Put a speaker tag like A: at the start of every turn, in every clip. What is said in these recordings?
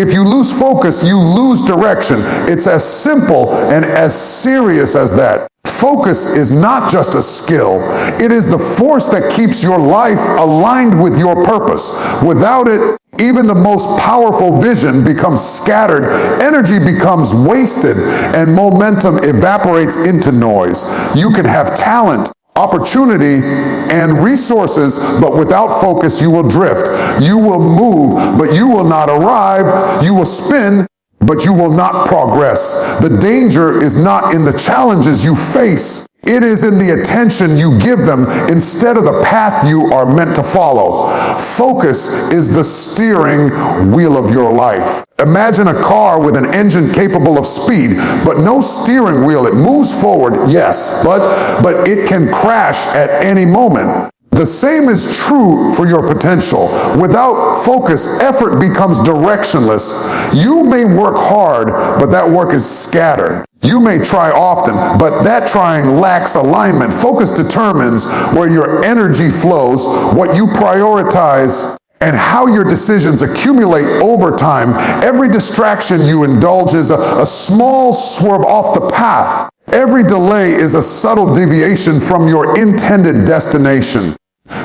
A: If you lose focus, you lose direction. It's as simple and as serious as that. Focus is not just a skill. It is the force that keeps your life aligned with your purpose. Without it, even the most powerful vision becomes scattered, energy becomes wasted, and momentum evaporates into noise. You can have talent, opportunity, and resources, but without focus, you will drift. You will move, but you will not arrive. You will spin, but you will not progress. The danger is not in the challenges you face. It is in the attention you give them instead of the path you are meant to follow. Focus is the steering wheel of your life. Imagine a car with an engine capable of speed, but no steering wheel. It moves forward, yes, but it can crash at any moment. The same is true for your potential. Without focus, effort becomes directionless. You may work hard, but that work is scattered. You may try often, but that trying lacks alignment. Focus determines where your energy flows, what you prioritize, and how your decisions accumulate over time. Every distraction you indulge is a small swerve off the path. Every delay is a subtle deviation from your intended destination.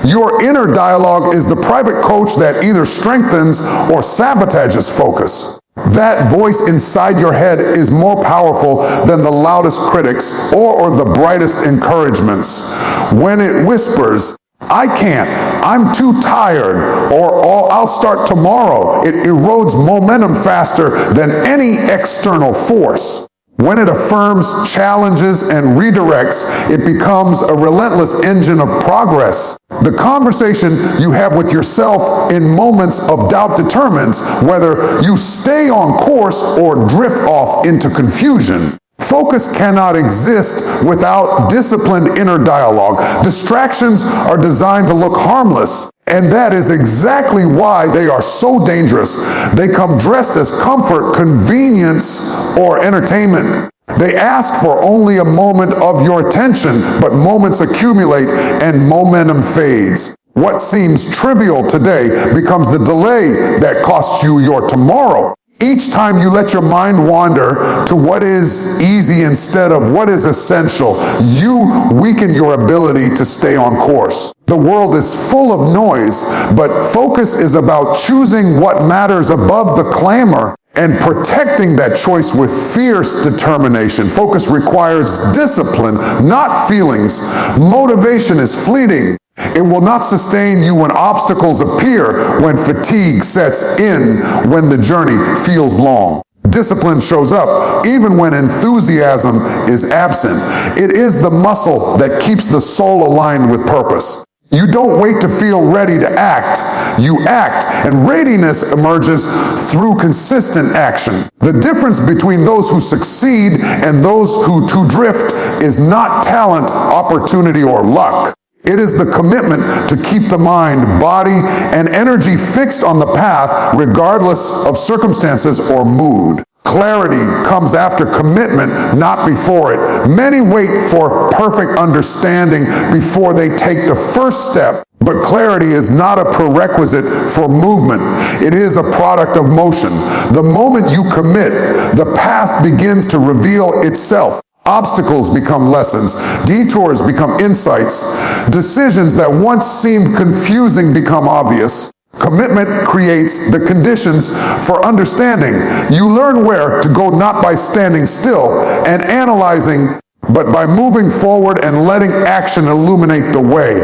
A: Your inner dialogue is the private coach that either strengthens or sabotages focus. That voice inside your head is more powerful than the loudest critics or the brightest encouragements. When it whispers, "I can't, I'm too tired," or "I'll start tomorrow," it erodes momentum faster than any external force. When it affirms, challenges, and redirects, it becomes a relentless engine of progress. The conversation you have with yourself in moments of doubt determines whether you stay on course or drift off into confusion. Focus cannot exist without disciplined inner dialogue. Distractions are designed to look harmless, and that is exactly why they are so dangerous. They come dressed as comfort, convenience, or entertainment. They ask for only a moment of your attention, but moments accumulate and momentum fades. What seems trivial today becomes the delay that costs you your tomorrow. Each time you let your mind wander to what is easy instead of what is essential, you weaken your ability to stay on course. The world is full of noise, but focus is about choosing what matters above the clamor and protecting that choice with fierce determination. Focus requires discipline, not feelings. Motivation is fleeting. It will not sustain you when obstacles appear, when fatigue sets in, when the journey feels long. Discipline shows up even when enthusiasm is absent. It is the muscle that keeps the soul aligned with purpose. You don't wait to feel ready to act. You act, and readiness emerges through consistent action. The difference between those who succeed and those who drift is not talent, opportunity, or luck. It is the commitment to keep the mind, body, and energy fixed on the path regardless of circumstances or mood. Clarity comes after commitment, not before it. Many wait for perfect understanding before they take the first step, but clarity is not a prerequisite for movement. It is a product of motion. The moment you commit, the path begins to reveal itself. Obstacles become lessons. Detours become insights. Decisions that once seemed confusing become obvious. Commitment creates the conditions for understanding. You learn where to go not by standing still and analyzing, but by moving forward and letting action illuminate the way.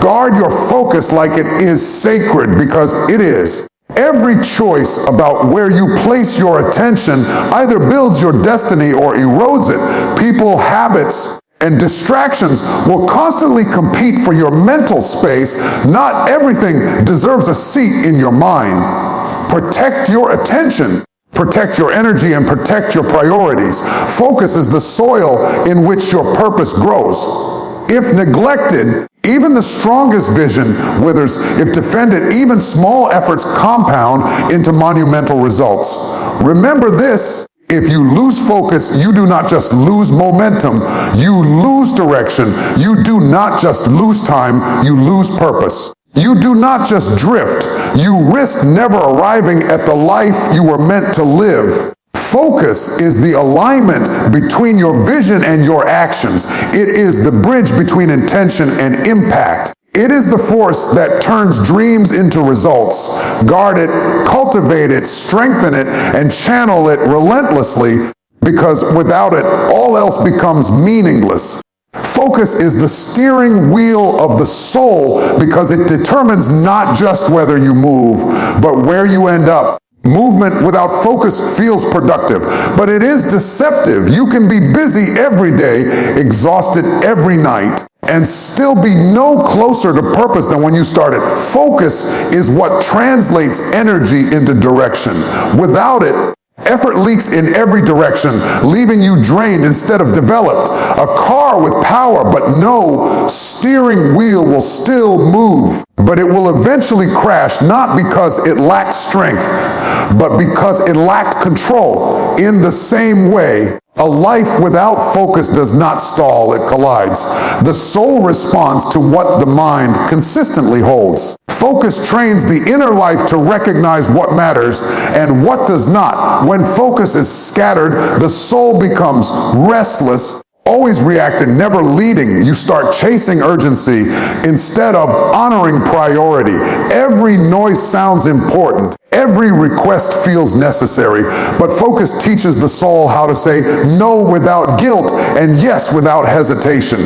A: Guard your focus like it is sacred, because it is. Every choice about where you place your attention either builds your destiny or erodes it. People, habits, and distractions will constantly compete for your mental space. Not everything deserves a seat in your mind. Protect your attention, protect your energy, and protect your priorities. Focus is the soil in which your purpose grows. If neglected, even the strongest vision withers. If defended, even small efforts compound into monumental results. Remember this: if you lose focus, you do not just lose momentum, you lose direction. You do not just lose time, you lose purpose. You do not just drift, you risk never arriving at the life you were meant to live. Focus is the alignment between your vision and your actions. It is the bridge between intention and impact. It is the force that turns dreams into results. Guard it, cultivate it, strengthen it, and channel it relentlessly, because without it, all else becomes meaningless. Focus is the steering wheel of the soul because it determines not just whether you move, but where you end up. Movement without focus feels productive, but it is deceptive. You can be busy every day, exhausted every night, and still be no closer to purpose than when you started. Focus is what translates energy into direction. Without it, effort leaks in every direction, leaving you drained instead of developed. A car with power but no steering wheel will still move, but it will eventually crash, not because it lacked strength, but because it lacked control. In the same way, a life without focus does not stall, it collides. The soul responds to what the mind consistently holds. Focus trains the inner life to recognize what matters and what does not. When focus is scattered, the soul becomes restless, always reacting, never leading. You start chasing urgency instead of honoring priority. Every noise sounds important. Every request feels necessary, but focus teaches the soul how to say no without guilt and yes without hesitation.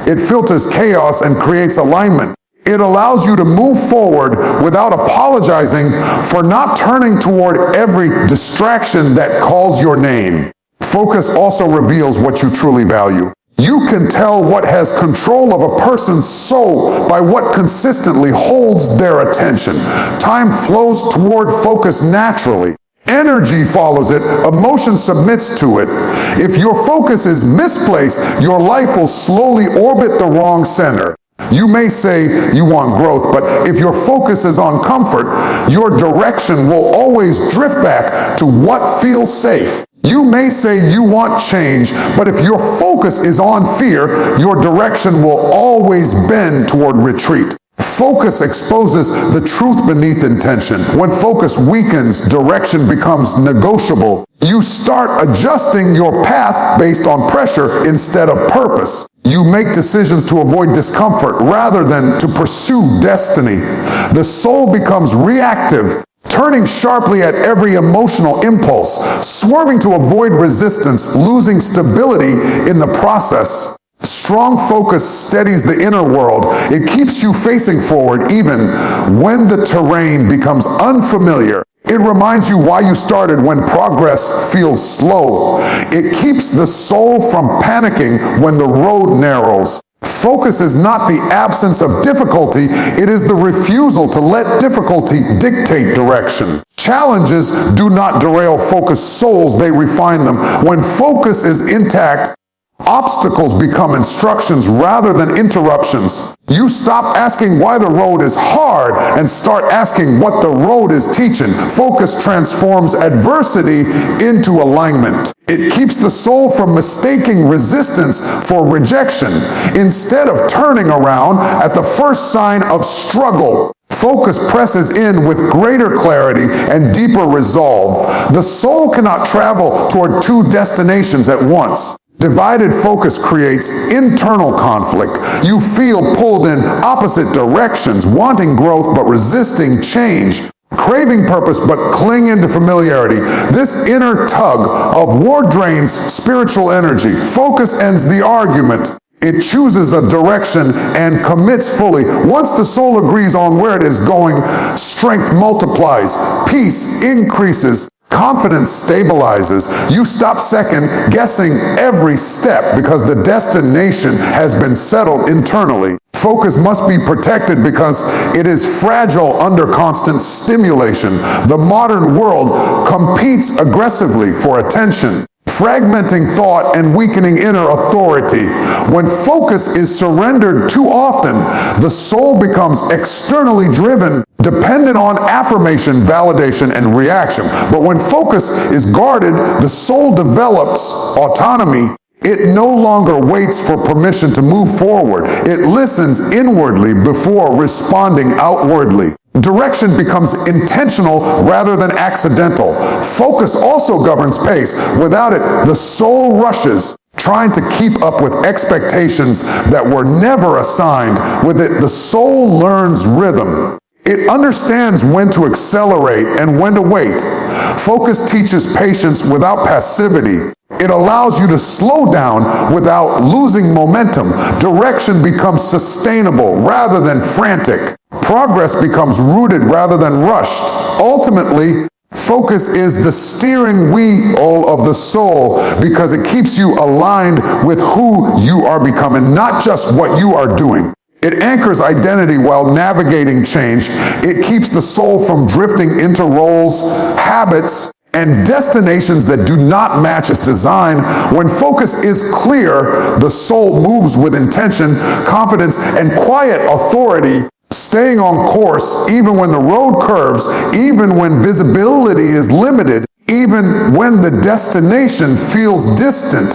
A: It filters chaos and creates alignment. It allows you to move forward without apologizing for not turning toward every distraction that calls your name. Focus also reveals what you truly value. You can tell what has control of a person's soul by what consistently holds their attention. Time flows toward focus naturally. Energy follows it. Emotion submits to it. If your focus is misplaced, your life will slowly orbit the wrong center. You may say you want growth, but if your focus is on comfort, your direction will always drift back to what feels safe. You may say you want change, but if your focus is on fear, your direction will always bend toward retreat. Focus exposes the truth beneath intention. When focus weakens, direction becomes negotiable. You start adjusting your path based on pressure instead of purpose. You make decisions to avoid discomfort rather than to pursue destiny. The soul becomes reactive, turning sharply at every emotional impulse, swerving to avoid resistance, losing stability in the process. Strong focus steadies the inner world. It keeps you facing forward even when the terrain becomes unfamiliar. It reminds you why you started when progress feels slow. It keeps the soul from panicking when the road narrows. Focus is not the absence of difficulty, it is the refusal to let difficulty dictate direction. Challenges do not derail focused souls, they refine them. When focus is intact, obstacles become instructions rather than interruptions. You stop asking why the road is hard and start asking what the road is teaching. Focus transforms adversity into alignment. It keeps the soul from mistaking resistance for rejection. Instead of turning around at the first sign of struggle, focus presses in with greater clarity and deeper resolve. The soul cannot travel toward two destinations at once. Divided focus creates internal conflict. You feel pulled in opposite directions, wanting growth but resisting change, craving purpose but clinging to familiarity. This inner tug of war drains spiritual energy. Focus ends the argument. It chooses a direction and commits fully. Once the soul agrees on where it is going, strength multiplies, peace increases, confidence stabilizes. You stop second guessing every step because the destination has been settled internally. Focus must be protected because it is fragile under constant stimulation. The modern world competes aggressively for attention, fragmenting thought and weakening inner authority. When focus is surrendered too often, the soul becomes externally driven, dependent on affirmation, validation, and reaction. But when focus is guarded, the soul develops autonomy. It no longer waits for permission to move forward. It listens inwardly before responding outwardly. Direction becomes intentional rather than accidental. Focus also governs pace. Without it, the soul rushes, trying to keep up with expectations that were never assigned. With it, the soul learns rhythm. It understands when to accelerate and when to wait. Focus teaches patience without passivity. It allows you to slow down without losing momentum. Direction becomes sustainable rather than frantic. Progress becomes rooted rather than rushed. Ultimately, focus is the steering wheel of the soul because it keeps you aligned with who you are becoming, not just what you are doing. It anchors identity while navigating change. It keeps the soul from drifting into roles, habits, and destinations that do not match its design. When focus is clear, the soul moves with intention, confidence, and quiet authority, staying on course even when the road curves, even when visibility is limited, even when the destination feels distant.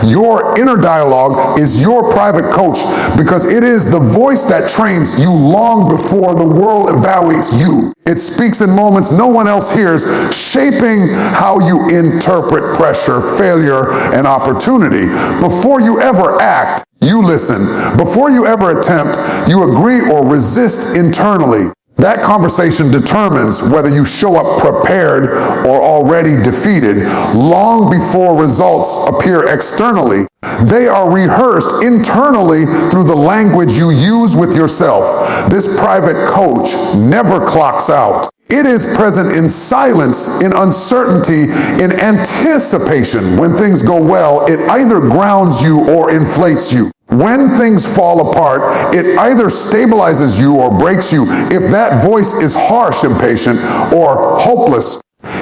A: Your inner dialogue is your private coach because it is the voice that trains you long before the world evaluates you. It speaks in moments no one else hears, shaping how you interpret pressure, failure, and opportunity. Before you ever act, you listen. Before you ever attempt, you agree or resist internally. That conversation determines whether you show up prepared or already defeated. Long before results appear externally, they are rehearsed internally through the language you use with yourself. This private coach never clocks out. It is present in silence, in uncertainty, in anticipation. When things go well, it either grounds you or inflates you. When things fall apart, it either stabilizes you or breaks you. If that voice is harsh, impatient, or hopeless,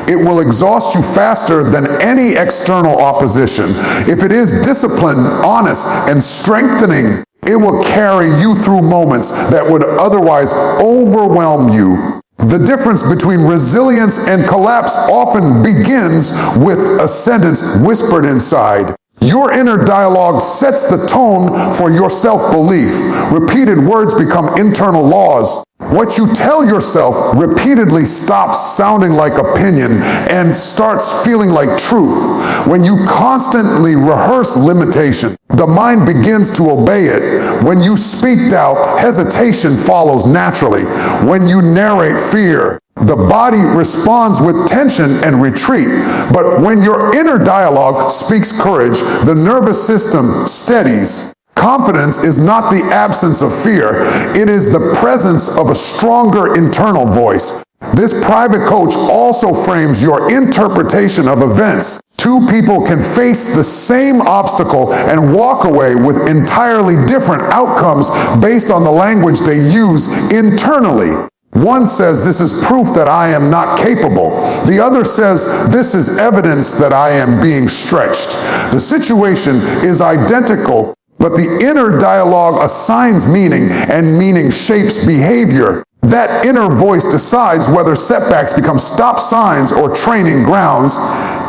A: it will exhaust you faster than any external opposition. If it is disciplined, honest, and strengthening, it will carry you through moments that would otherwise overwhelm you. The difference between resilience and collapse often begins with a sentence whispered inside. Your inner dialogue sets the tone for your self-belief. Repeated words become internal laws. What you tell yourself repeatedly stops sounding like opinion and starts feeling like truth. When you constantly rehearse limitation, the mind begins to obey it. When you speak doubt, hesitation follows naturally. When you narrate fear, the body responds with tension and retreat. But when your inner dialogue speaks courage, the nervous system steadies. Confidence is not the absence of fear. It is the presence of a stronger internal voice. This private coach also frames your interpretation of events. Two people can face the same obstacle and walk away with entirely different outcomes based on the language they use internally. One says, "This is proof that I am not capable." The other says, "This is evidence that I am being stretched." The situation is identical, but the inner dialogue assigns meaning, and meaning shapes behavior. That inner voice decides whether setbacks become stop signs or training grounds.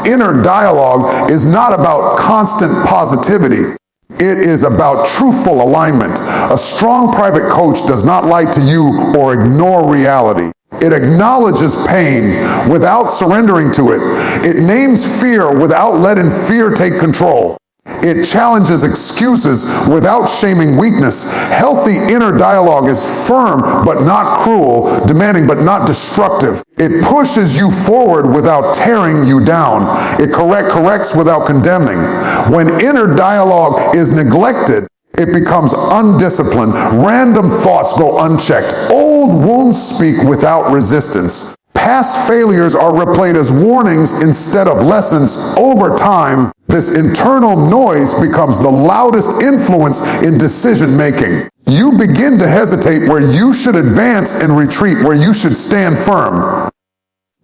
A: Inner dialogue is not about constant positivity. It is about truthful alignment. A strong private coach does not lie to you or ignore reality. It acknowledges pain without surrendering to it. It names fear without letting fear take control. It challenges excuses without shaming weakness. Healthy inner dialogue is firm but not cruel, demanding but not destructive. It pushes you forward without tearing you down. It corrects without condemning. When inner dialogue is neglected, it becomes undisciplined. Random thoughts go unchecked. Old wounds speak without resistance. Past failures are replayed as warnings instead of lessons. Over time, this internal noise becomes the loudest influence in decision making. You begin to hesitate where you should advance and retreat where you should stand firm.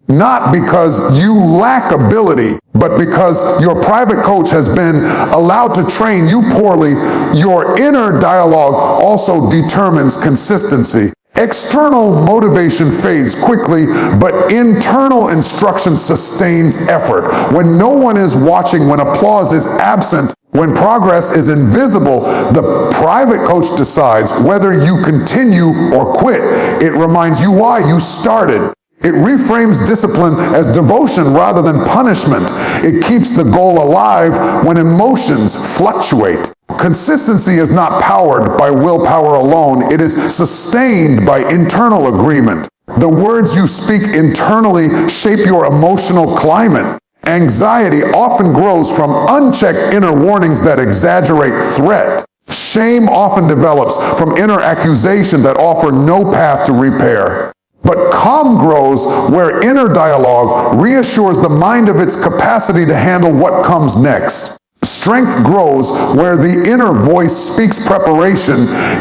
A: Not because you lack ability, but because your private coach has been allowed to train you poorly. Your inner dialogue also determines consistency. External motivation fades quickly, but internal instruction sustains effort. When no one is watching, when applause is absent, when progress is invisible, the private coach decides whether you continue or quit. It reminds you why you started. It reframes discipline as devotion rather than punishment. It keeps the goal alive when emotions fluctuate. Consistency is not powered by willpower alone. It is sustained by internal agreement. The words you speak internally shape your emotional climate. Anxiety often grows from unchecked inner warnings that exaggerate threat. Shame often develops from inner accusation that offer no path to repair. But calm grows where inner dialogue reassures the mind of its capacity to handle what comes next. Strength grows where the inner voice speaks preparation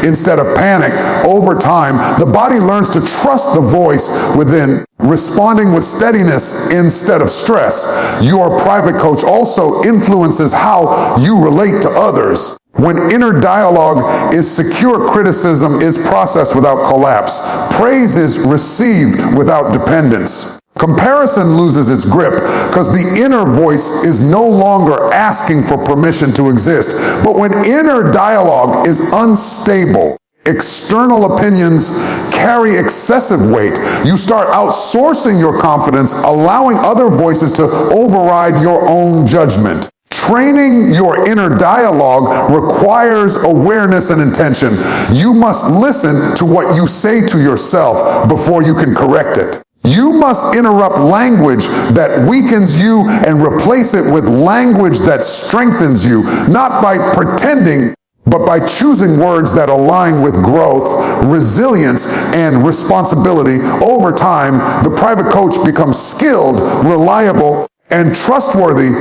A: instead of panic. Over time, the body learns to trust the voice within, responding with steadiness instead of stress. Your private coach also influences how you relate to others. When inner dialogue is secure, criticism is processed without collapse. Praise is received without dependence. Comparison loses its grip because the inner voice is no longer asking for permission to exist. But when inner dialogue is unstable, external opinions carry excessive weight. You start outsourcing your confidence, allowing other voices to override your own judgment. Training your inner dialogue requires awareness and intention. You must listen to what you say to yourself before you can correct it. You must interrupt language that weakens you and replace it with language that strengthens you, not by pretending, but by choosing words that align with growth, resilience, and responsibility. Over time, the private coach becomes skilled, reliable, and trustworthy,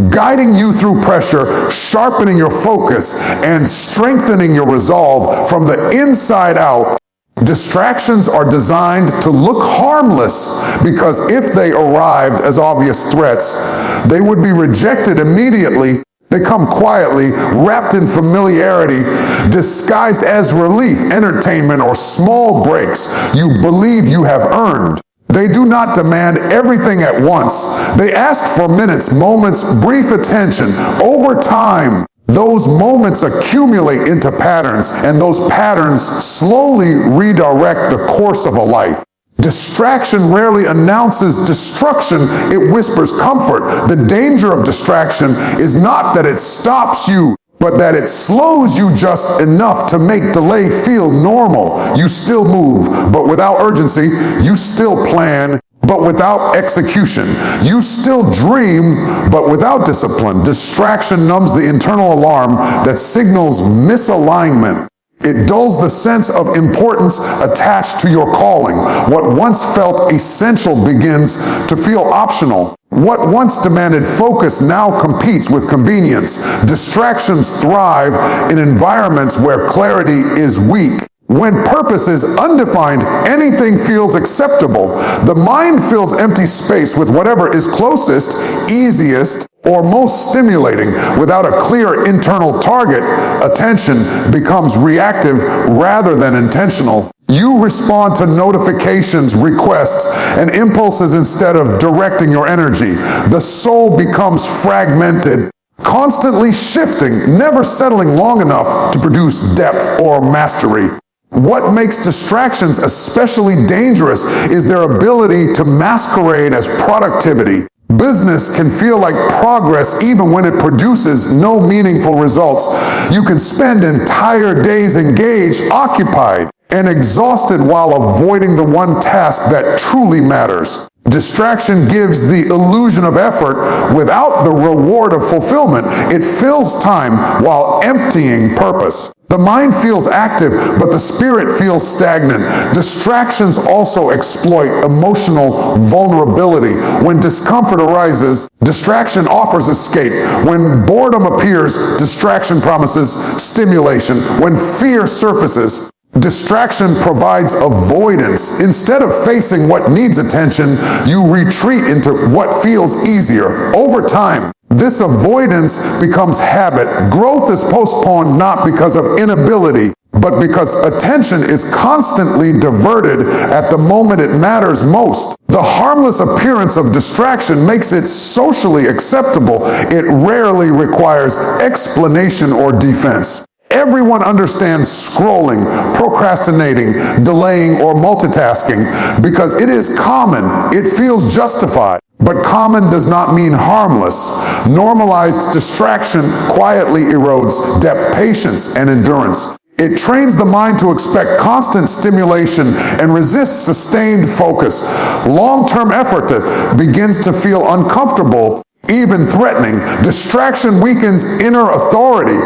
A: guiding you through pressure, sharpening your focus, and strengthening your resolve from the inside out. Distractions are designed to look harmless because if they arrived as obvious threats, they would be rejected immediately. They come quietly, wrapped in familiarity, disguised as relief, entertainment, or small breaks you believe you have earned. They do not demand everything at once. They ask for minutes, moments, brief attention. Over time, those moments accumulate into patterns, and those patterns slowly redirect the course of a life. Distraction rarely announces destruction, it whispers comfort. The danger of distraction is not that it stops you, but that it slows you just enough to make delay feel normal. You still move, but without urgency. You still plan, but without execution. You still dream, but without discipline. Distraction numbs the internal alarm that signals misalignment. It dulls the sense of importance attached to your calling. What once felt essential begins to feel optional. What once demanded focus now competes with convenience. Distractions thrive in environments where clarity is weak. When purpose is undefined, anything feels acceptable. The mind fills empty space with whatever is closest, easiest, or most stimulating. Without a clear internal target, attention becomes reactive rather than intentional. You respond to notifications, requests, and impulses instead of directing your energy. The soul becomes fragmented, constantly shifting, never settling long enough to produce depth or mastery. What makes distractions especially dangerous is their ability to masquerade as productivity. Business can feel like progress even when it produces no meaningful results. You can spend entire days engaged, occupied, and exhausted while avoiding the one task that truly matters. Distraction gives the illusion of effort without the reward of fulfillment. It fills time while emptying purpose. The mind feels active, but the spirit feels stagnant. Distractions also exploit emotional vulnerability. When discomfort arises, distraction offers escape. When boredom appears, distraction promises stimulation. When fear surfaces, distraction provides avoidance. Instead of facing what needs attention, you retreat into what feels easier. Over time, this avoidance becomes habit. Growth is postponed not because of inability, but because attention is constantly diverted at the moment it matters most. The harmless appearance of distraction makes it socially acceptable. It rarely requires explanation or defense. Everyone understands scrolling, procrastinating, delaying, or multitasking because it is common. It feels justified. But common does not mean harmless. Normalized distraction quietly erodes depth, patience, and endurance. It trains the mind to expect constant stimulation and resist sustained focus. Long-term effort begins to feel uncomfortable, even threatening. Distraction weakens inner authority.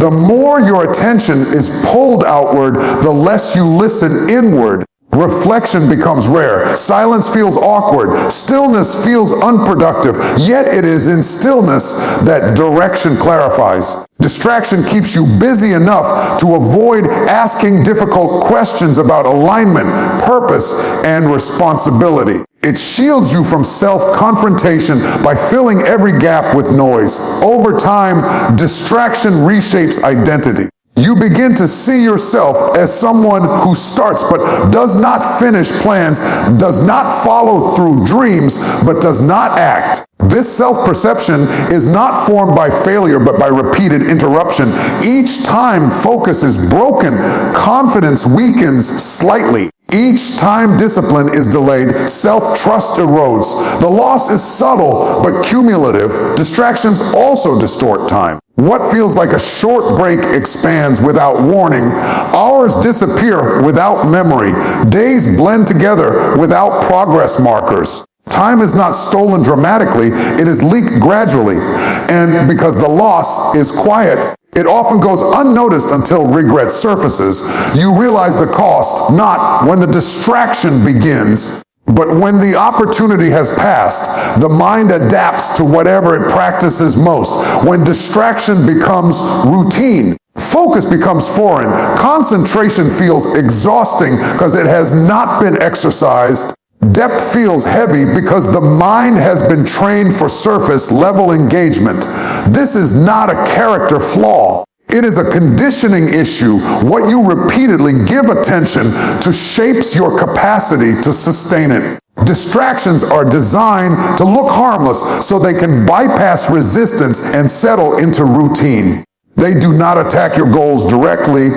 A: The more your attention is pulled outward, the less you listen inward. Reflection becomes rare. Silence feels awkward. Stillness feels unproductive. Yet it is in stillness that direction clarifies. Distraction keeps you busy enough to avoid asking difficult questions about alignment, purpose, and responsibility. It shields you from self-confrontation by filling every gap with noise. Over time, distraction reshapes identity. You begin to see yourself as someone who starts but does not finish plans, does not follow through dreams, but does not act. This self-perception is not formed by failure, but by repeated interruption. Each time focus is broken, confidence weakens slightly. Each time discipline is delayed, self-trust erodes. The loss is subtle but cumulative. Distractions also distort time. What feels like a short break expands without warning. Hours disappear without memory. Days blend together without progress markers. Time is not stolen dramatically, it is leaked gradually. And because the loss is quiet, it often goes unnoticed until regret surfaces. You realize the cost not when the distraction begins, but when the opportunity has passed. The mind adapts to whatever it practices most. When distraction becomes routine, focus becomes foreign. Concentration feels exhausting because it has not been exercised. Depth feels heavy because the mind has been trained for surface level engagement. This is not a character flaw. It is a conditioning issue. What you repeatedly give attention to shapes your capacity to sustain it. Distractions are designed to look harmless so they can bypass resistance and settle into routine. They do not attack your goals directly.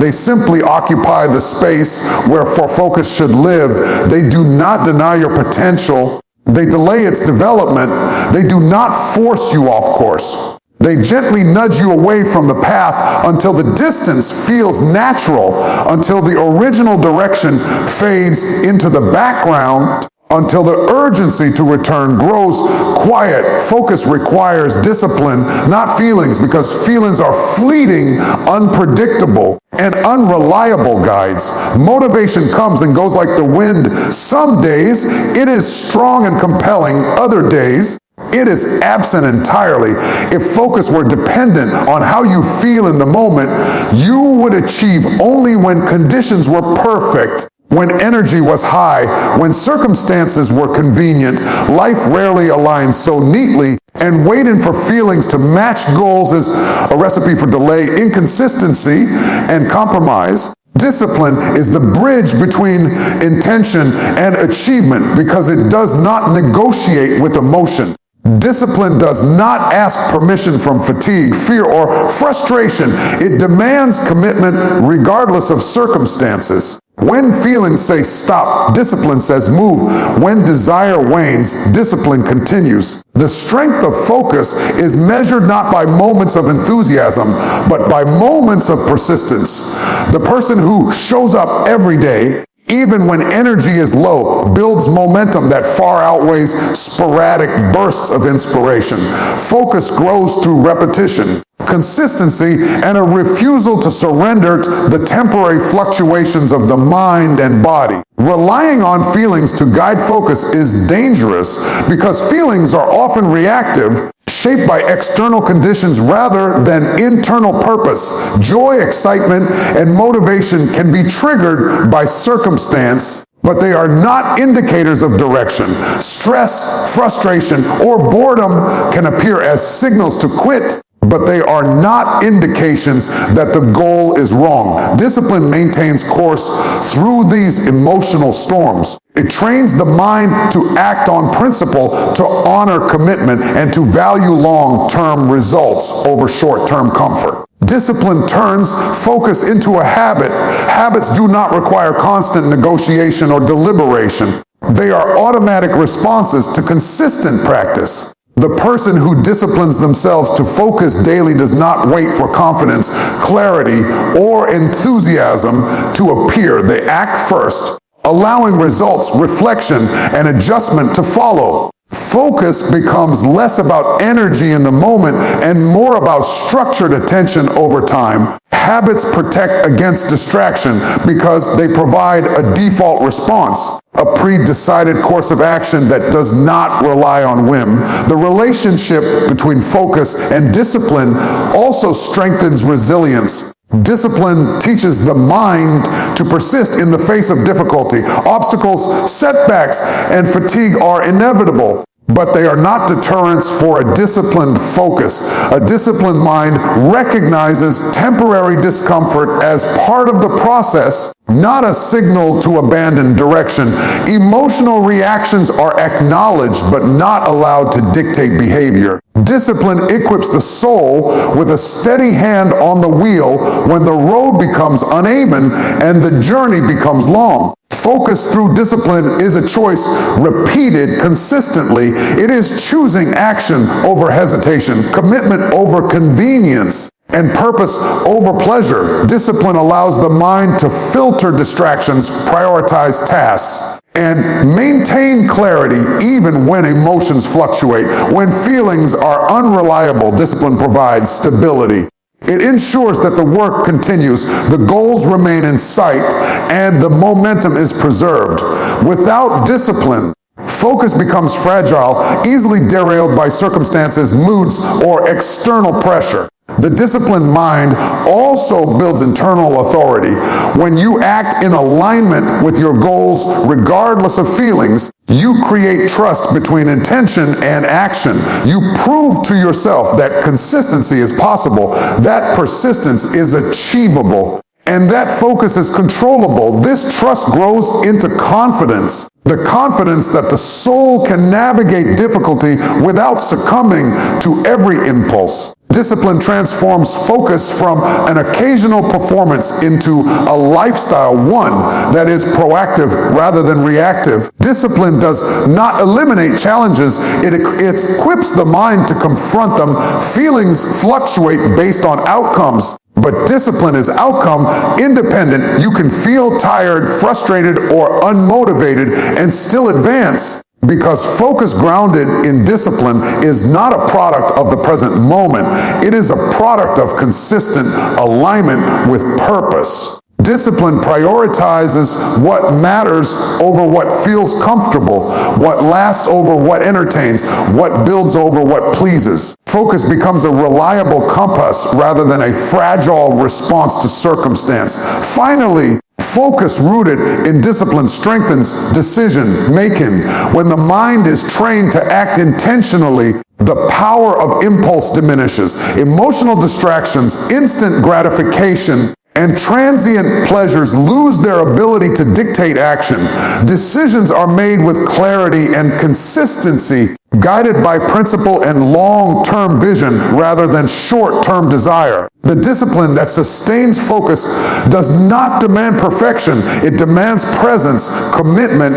A: They simply occupy the space where focus should live. They do not deny your potential. They delay its development. They do not force you off course. They gently nudge you away from the path until the distance feels natural, until the original direction fades into the background, until the urgency to return grows quiet. Focus requires discipline, not feelings, because feelings are fleeting, unpredictable, and unreliable guides. Motivation comes and goes like the wind. Some days it is strong and compelling. Other days it is absent entirely. If focus were dependent on how you feel in the moment, you would achieve only when conditions were perfect. When energy was high, when circumstances were convenient. Life rarely aligns so neatly, and waiting for feelings to match goals is a recipe for delay, inconsistency, and compromise. Discipline is the bridge between intention and achievement because it does not negotiate with emotion. Discipline does not ask permission from fatigue, fear, or frustration. It demands commitment regardless of circumstances. When feelings say stop, discipline says move. When desire wanes, discipline continues. The strength of focus is measured not by moments of enthusiasm, but by moments of persistence. The person who shows up every day, even when energy is low, builds momentum that far outweighs sporadic bursts of inspiration. Focus grows through repetition, consistency, and a refusal to surrender to the temporary fluctuations of the mind and body. Relying on feelings to guide focus is dangerous because feelings are often reactive, shaped by external conditions rather than internal purpose. Joy, excitement, and motivation can be triggered by circumstance, but they are not indicators of direction. Stress, frustration, or boredom can appear as signals to quit, but they are not indications that the goal is wrong. Discipline maintains course through these emotional storms. It trains the mind to act on principle, to honor commitment, and to value long-term results over short-term comfort. Discipline turns focus into a habit. Habits do not require constant negotiation or deliberation. They are automatic responses to consistent practice. The person who disciplines themselves to focus daily does not wait for confidence, clarity, or enthusiasm to appear. They act first, allowing results, reflection, and adjustment to follow. Focus becomes less about energy in the moment and more about structured attention over time. Habits protect against distraction because they provide a default response, a pre-decided course of action that does not rely on whim. The relationship between focus and discipline also strengthens resilience. Discipline teaches the mind to persist in the face of difficulty. Obstacles, setbacks, and fatigue are inevitable, but they are not deterrents for a disciplined focus. A disciplined mind recognizes temporary discomfort as part of the process, not a signal to abandon direction. Emotional reactions are acknowledged but not allowed to dictate behavior. Discipline equips the soul with a steady hand on the wheel when the road becomes uneven and the journey becomes long. Focus through discipline is a choice repeated consistently. It is choosing action over hesitation, commitment over convenience, and purpose over pleasure. Discipline allows the mind to filter distractions, prioritize tasks, and maintain clarity even when emotions fluctuate. When feelings are unreliable, discipline provides stability. It ensures that the work continues, the goals remain in sight, and the momentum is preserved. Without discipline, focus becomes fragile, easily derailed by circumstances, moods, or external pressure. The disciplined mind also builds internal authority. When you act in alignment with your goals, regardless of feelings, you create trust between intention and action. You prove to yourself that consistency is possible, that persistence is achievable, and that focus is controllable. This trust grows into confidence. The confidence that the soul can navigate difficulty without succumbing to every impulse. Discipline transforms focus from an occasional performance into a lifestyle, one that is proactive rather than reactive. Discipline does not eliminate challenges. It equips the mind to confront them. Feelings fluctuate based on outcomes, but discipline is outcome independent. You can feel tired, frustrated, or unmotivated and still advance, because focus grounded in discipline is not a product of the present moment. It is a product of consistent alignment with purpose. Discipline prioritizes what matters over what feels comfortable, what lasts over what entertains, what builds over what pleases. Focus becomes a reliable compass rather than a fragile response to circumstance. Finally, focus rooted in discipline strengthens decision-making. When the mind is trained to act intentionally, the power of impulse diminishes. Emotional distractions, instant gratification, and transient pleasures lose their ability to dictate action. Decisions are made with clarity and consistency, guided by principle and long-term vision rather than short-term desire. The discipline that sustains focus does not demand perfection. It demands presence, commitment,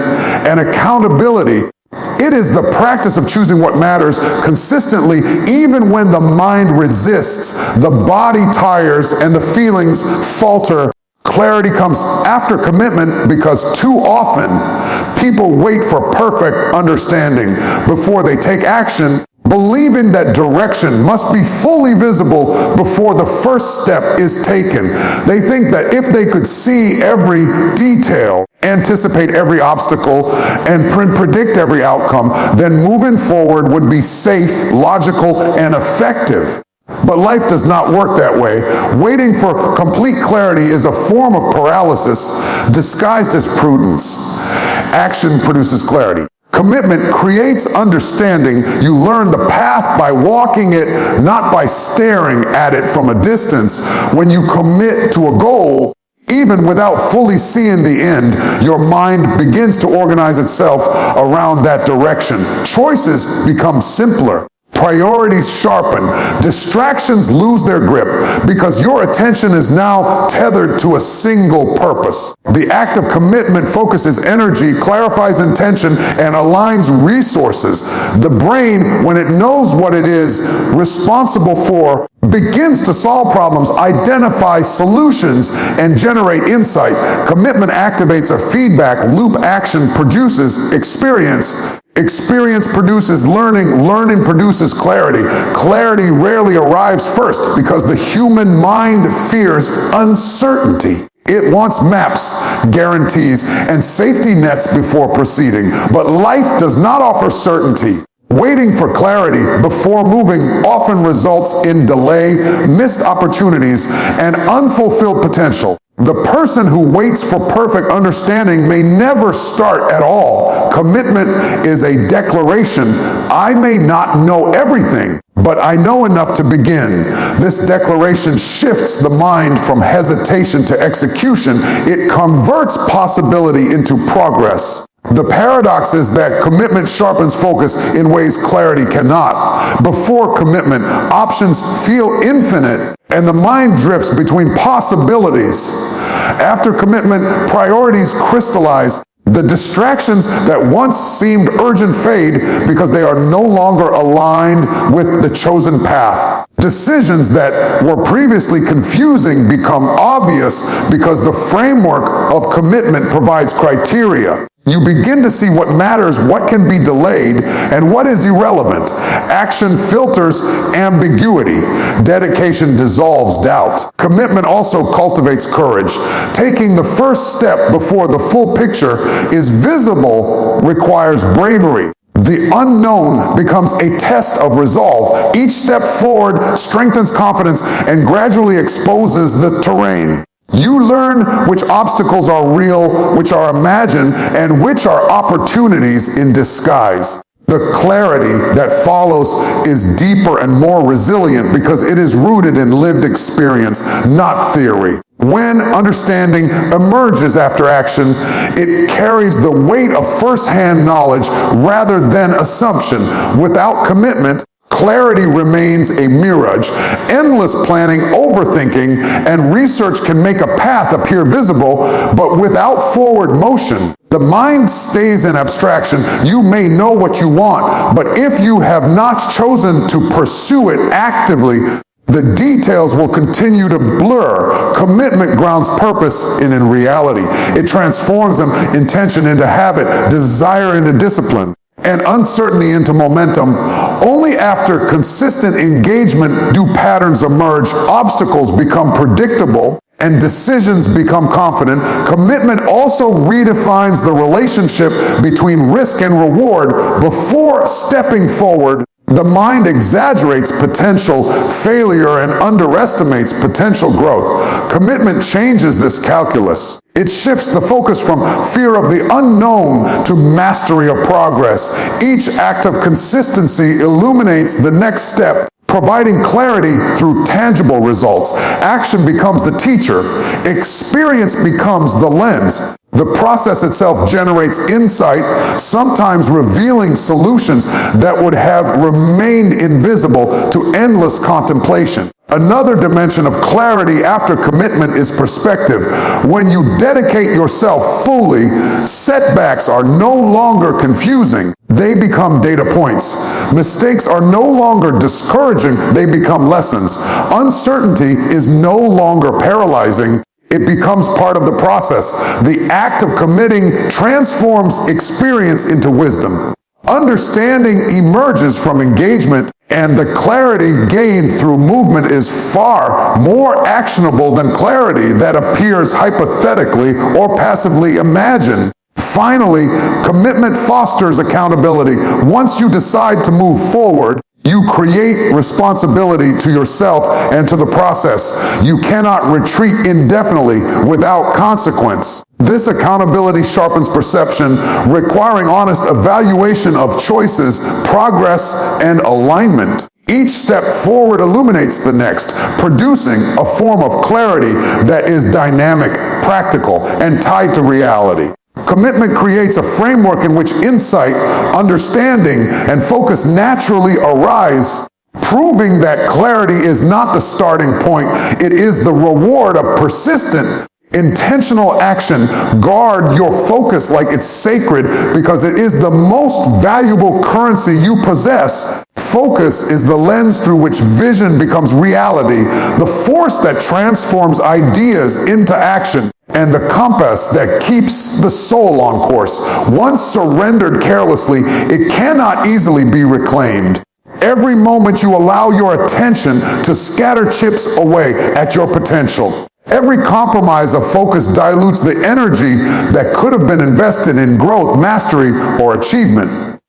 A: and accountability. It is the practice of choosing what matters consistently, even when the mind resists, the body tires, and the feelings falter. Clarity comes after commitment because too often people wait for perfect understanding before they take action, believing that direction must be fully visible before the first step is taken. They think that if they could see every detail, anticipate every obstacle, and predict every outcome, then moving forward would be safe, logical, and effective. But life does not work that way. Waiting for complete clarity is a form of paralysis disguised as prudence. Action produces clarity. Commitment creates understanding. You learn the path by walking it, not by staring at it from a distance. When you commit to a goal, even without fully seeing the end, your mind begins to organize itself around that direction. Choices become simpler. Priorities sharpen. Distractions lose their grip because your attention is now tethered to a single purpose. The act of commitment focuses energy, clarifies intention, and aligns resources. The brain, when it knows what it is responsible for, begins to solve problems, identify solutions, and generate insight. Commitment activates a feedback loop. Action produces experience. Experience produces learning. Learning produces clarity. Clarity rarely arrives first because the human mind fears uncertainty. It wants maps, guarantees, and safety nets before proceeding. But life does not offer certainty. Waiting for clarity before moving often results in delay, missed opportunities, and unfulfilled potential. The person who waits for perfect understanding may never start at all. Commitment is a declaration. I may not know everything, but I know enough to begin. This declaration shifts the mind from hesitation to execution. It converts possibility into progress. The paradox is that commitment sharpens focus in ways clarity cannot. Before commitment, options feel infinite, and the mind drifts between possibilities. After commitment, priorities crystallize. The distractions that once seemed urgent fade because they are no longer aligned with the chosen path. Decisions that were previously confusing become obvious because the framework of commitment provides criteria. You begin to see what matters, what can be delayed, and what is irrelevant. Action filters ambiguity. Dedication dissolves doubt. Commitment also cultivates courage. Taking the first step before the full picture is visible requires bravery. The unknown becomes a test of resolve. Each step forward strengthens confidence and gradually exposes the terrain. You learn which obstacles are real, which are imagined, and which are opportunities in disguise. The clarity that follows is deeper and more resilient because it is rooted in lived experience, not theory. When understanding emerges after action, it carries the weight of first-hand knowledge rather than assumption. Without commitment, clarity remains a mirage. Endless planning, overthinking, and research can make a path appear visible, but without forward motion, the mind stays in abstraction. You may know what you want, but if you have not chosen to pursue it actively, the details will continue to blur. Commitment grounds purpose in reality. It transforms intention into habit, desire into discipline, and uncertainty into momentum. Only after consistent engagement do patterns emerge, obstacles become predictable, and decisions become confident. Commitment also redefines the relationship between risk and reward. Before stepping forward, the mind exaggerates potential failure and underestimates potential growth. Commitment changes this calculus. It shifts the focus from fear of the unknown to mastery of progress. Each act of consistency illuminates the next step, providing clarity through tangible results. Action becomes the teacher. Experience becomes the lens. The process itself generates insight, sometimes revealing solutions that would have remained invisible to endless contemplation. Another dimension of clarity after commitment is perspective. When you dedicate yourself fully, setbacks are no longer confusing. They become data points. Mistakes are no longer discouraging. They become lessons. Uncertainty is no longer paralyzing. It becomes part of the process. The act of committing transforms experience into wisdom. Understanding emerges from engagement, and the clarity gained through movement is far more actionable than clarity that appears hypothetically or passively imagined. Finally, commitment fosters accountability. Once you decide to move forward, You create responsibility to yourself and to the process. You cannot retreat indefinitely without consequence. This accountability sharpens perception, requiring honest evaluation of choices, progress, and alignment. Each step forward illuminates the next, producing a form of clarity that is dynamic, practical, and tied to reality. Commitment creates a framework in which insight, understanding, and focus naturally arise, proving that clarity is not the starting point, it is the reward of persistent, intentional action. Guard your focus like it's sacred because it is the most valuable currency you possess. Focus is the lens through which vision becomes reality, the force that transforms ideas into action, and the compass that keeps the soul on course. Once surrendered carelessly, it cannot easily be reclaimed. Every moment you allow your attention to scatter chips away at your potential. Every compromise of focus dilutes the energy that could have been invested in growth, mastery, or achievement.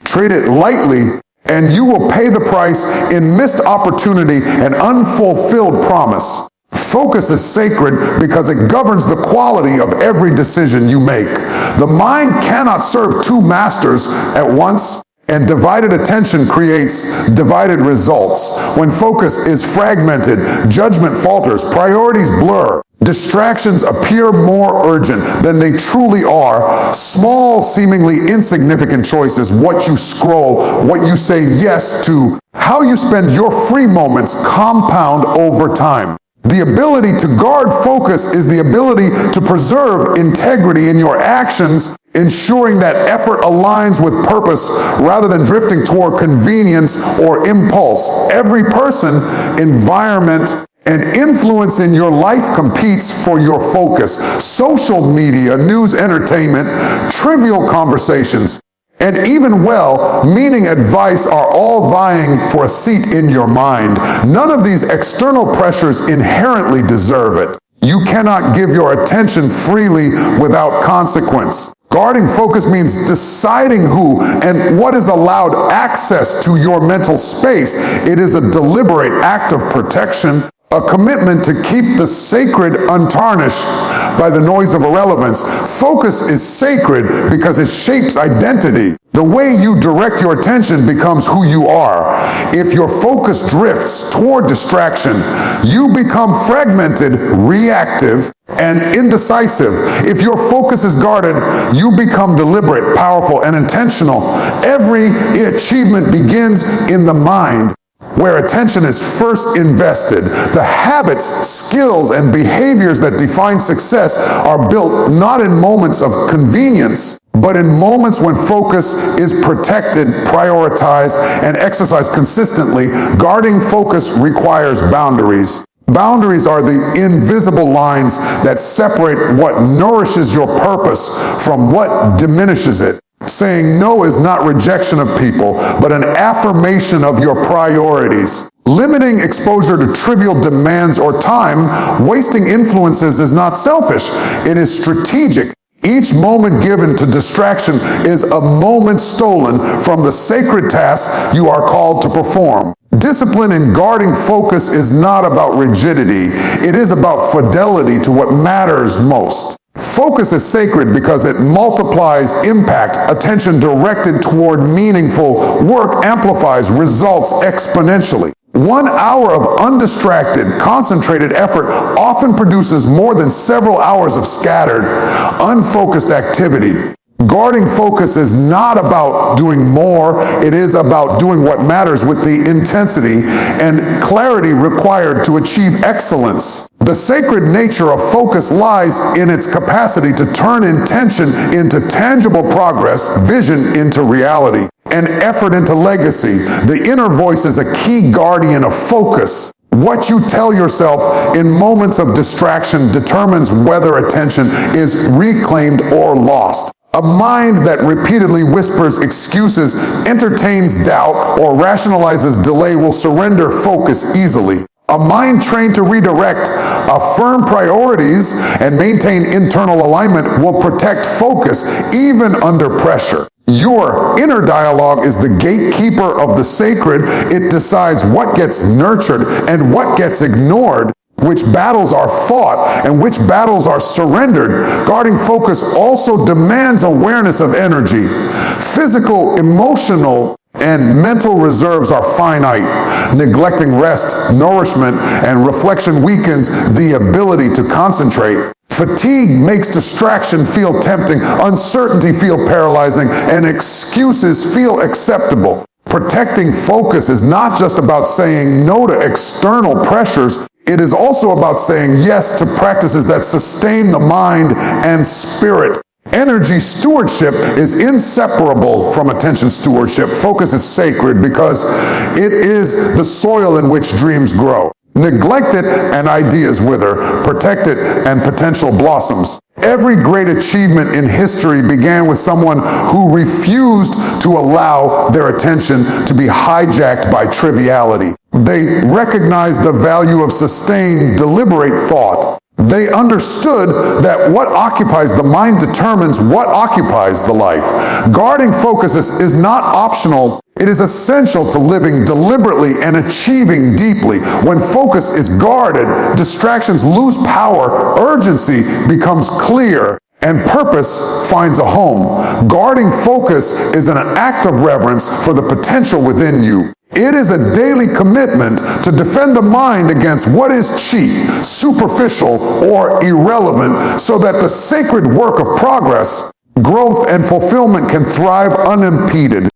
A: Treat it lightly, and you will pay the price in missed opportunity and unfulfilled promise. Focus is sacred because it governs the quality of every decision you make. The mind cannot serve two masters at once, and divided attention creates divided results. When focus is fragmented, judgment falters, priorities blur, distractions appear more urgent than they truly are. Small, seemingly insignificant choices, what you scroll, what you say yes to, how you spend your free moments, compound over time. The ability to guard focus is the ability to preserve integrity in your actions, ensuring that effort aligns with purpose rather than drifting toward convenience or impulse. Every person, environment, and influence in your life competes for your focus. Social media, news, entertainment, trivial conversations, and even well-meaning advice are all vying for a seat in your mind. None of these external pressures inherently deserve it. You cannot give your attention freely without consequence. Guarding focus means deciding who and what is allowed access to your mental space. It is a deliberate act of protection, a commitment to keep the sacred untarnished by the noise of irrelevance. Focus is sacred because it shapes identity. The way you direct your attention becomes who you are. If your focus drifts toward distraction, you become fragmented, reactive, and indecisive. If your focus is guarded, you become deliberate, powerful, and intentional. Every achievement begins in the mind, where attention is first invested. The habits, skills, and behaviors that define success are built not in moments of convenience, but in moments when focus is protected, prioritized, and exercised consistently. Guarding focus requires boundaries. Boundaries are the invisible lines that separate what nourishes your purpose from what diminishes it. Saying no is not rejection of people, but an affirmation of your priorities. Limiting exposure to trivial demands or time, wasting influences is not selfish, it is strategic. Each moment given to distraction is a moment stolen from the sacred task you are called to perform. Discipline in guarding focus is not about rigidity. It is about fidelity to what matters most. Focus is sacred because it multiplies impact. Attention directed toward meaningful work amplifies results exponentially. 1 hour of undistracted, concentrated effort often produces more than several hours of scattered, unfocused activity. Guarding focus is not about doing more, it is about doing what matters with the intensity and clarity required to achieve excellence. The sacred nature of focus lies in its capacity to turn intention into tangible progress, vision into reality, and effort into legacy. The inner voice is a key guardian of focus. What you tell yourself in moments of distraction determines whether attention is reclaimed or lost. A mind that repeatedly whispers excuses, entertains doubt, or rationalizes delay will surrender focus easily. A mind trained to redirect, affirm priorities, and maintain internal alignment will protect focus even under pressure. Your inner dialogue is the gatekeeper of the sacred. It decides what gets nurtured and what gets ignored, which battles are fought and which battles are surrendered. Guarding focus also demands awareness of energy. Physical, emotional, and mental reserves are finite. Neglecting rest, nourishment, and reflection weakens the ability to concentrate. Fatigue makes distraction feel tempting, uncertainty feel paralyzing, and excuses feel acceptable. Protecting focus is not just about saying no to external pressures. It is also about saying yes to practices that sustain the mind and spirit. Energy stewardship is inseparable from attention stewardship. Focus is sacred because it is the soil in which dreams grow. Neglect it and ideas wither. Protect it and potential blossoms. Every great achievement in history began with someone who refused to allow their attention to be hijacked by triviality. They recognized the value of sustained, deliberate thought. They understood that what occupies the mind determines what occupies the life. Guarding focus is not optional. It is essential to living deliberately and achieving deeply. When focus is guarded, distractions lose power, urgency becomes clear, and purpose finds a home. Guarding focus is an act of reverence for the potential within you. It is a daily commitment to defend the mind against what is cheap, superficial, or irrelevant, so that the sacred work of progress, growth, and fulfillment can thrive unimpeded.